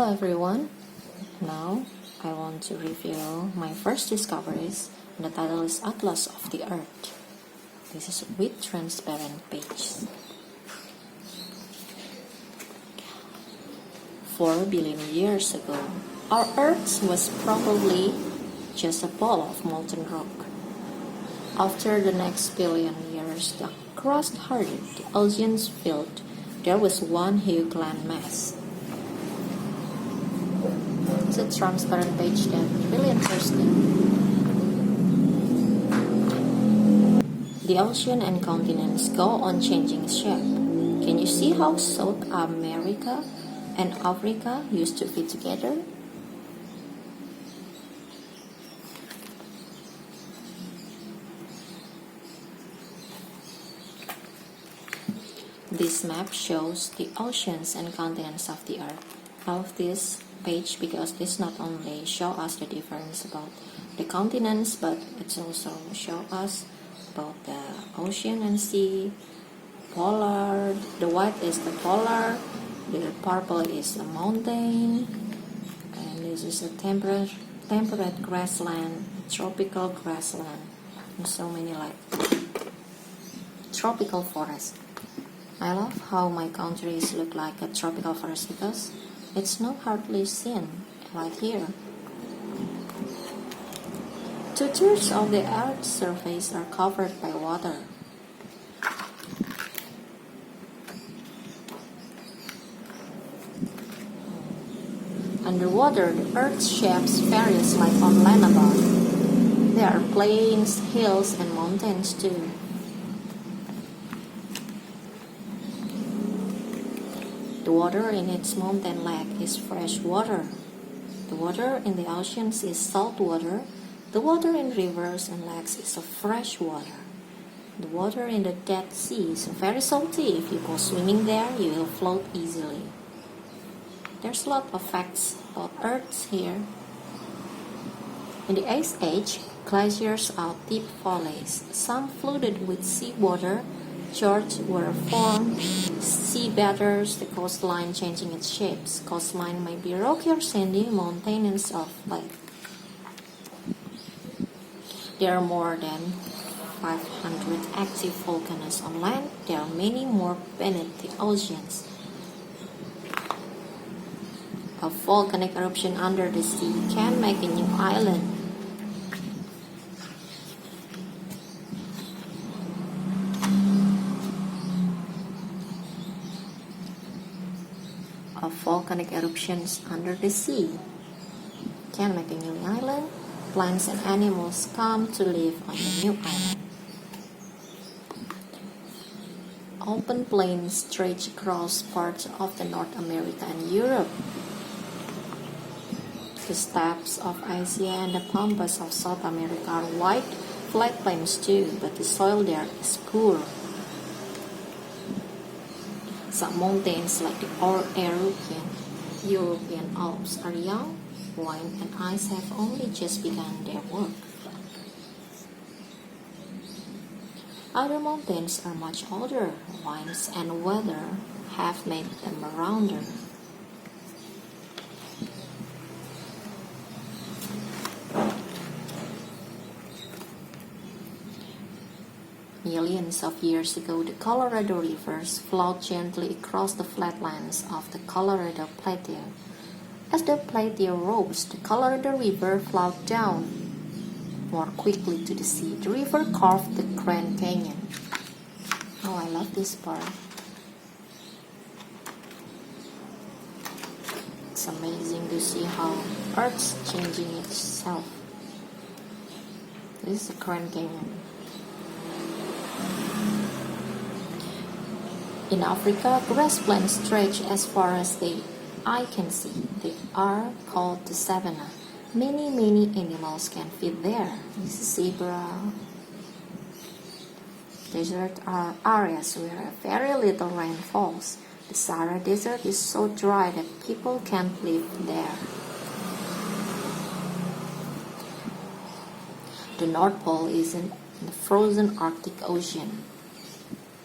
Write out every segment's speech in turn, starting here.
Hello everyone. Now I want to reveal my first discoveries, and the title is Atlas of the Earth. This is with transparent pages. 4 billion years ago, our Earth was probably just a ball of molten rock. After the next billion years, the crust hardened, the oceans filled. There was one huge land mass. It's a transparent page that really interesting. The ocean and continents go on changing shape. Can you see how South America and Africa used to be together? This map shows the oceans and continents of the earth. I love this page because this not only show us the difference about the continents, but it also show us about the ocean and sea, polar. The white is the polar, the purple is the mountain, and this is a temperate grassland, tropical grassland, and so many like tropical forest. I love how my countries look like a tropical forest because it's not hardly seen right here. 2/3 of the Earth's surface are covered by water. Underwater, the Earth's shapes varies like on land above. There are plains, hills, and mountains too. The water in its mountain lake is fresh water. The water in the oceans is salt water. The water in rivers and lakes is fresh water. The water in the Dead Sea is very salty. If you go swimming there, you will float easily. There's a lot of facts about Earth here. In the Ice Age, glaciers are deep valleys. Some flooded with seawater. Fjords were formed, sea batters, the coastline changing its shapes. Coastline may be rocky or sandy, mountainous or flat. There are more than 500 active volcanoes on land. There are many more beneath the oceans. A volcanic eruption under the sea can make a new island. Of volcanic eruptions under the sea can make a new island. Plants and animals come to live on the new island. Open plains stretch across parts of the North America and Europe. The steppes of Asia and the pampas of South America are wide, flat plains too, but the soil there is poor. Some mountains like the European Alps are young, wind and ice have only just begun their work. Other mountains are much older. Winds and weather have made them rounder. Millions of years ago, the Colorado rivers flowed gently across the flatlands of the Colorado Plateau. As the plateau rose, the Colorado River flowed down more quickly to the sea. The river carved the Grand Canyon. Oh, I love this part. It's amazing to see how Earth's changing itself. This is the Grand Canyon. In Africa, grasslands stretch as far as the eye can see. They are called the savanna. Many animals can fit there. This is zebra. Desert are areas where very little rain falls. The Sahara Desert is so dry that people can't live there. The North Pole is in the frozen Arctic Ocean.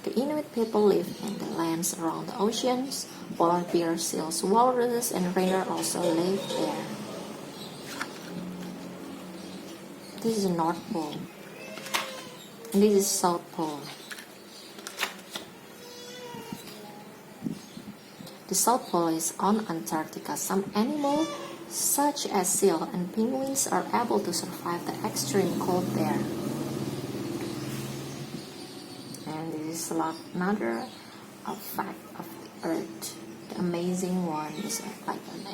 The Inuit people live in the lands around the oceans. polar bear, seals, walrus, and reindeer also live there. This is the North Pole, and this is South Pole. The South Pole is on Antarctica. Some animals, such as seal and penguins, are able to survive the extreme cold there. And this is another fact of the Earth. The amazing one is like an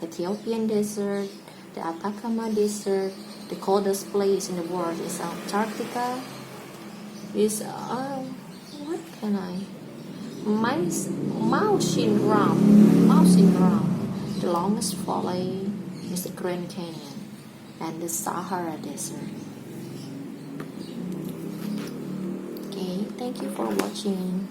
Ethiopian desert, the Atacama Desert. The coldest place in the world is Antarctica. Is what can I? Mountain Ground. The longest valley is the Grand Canyon and the Sahara Desert. Okay, thank you for watching.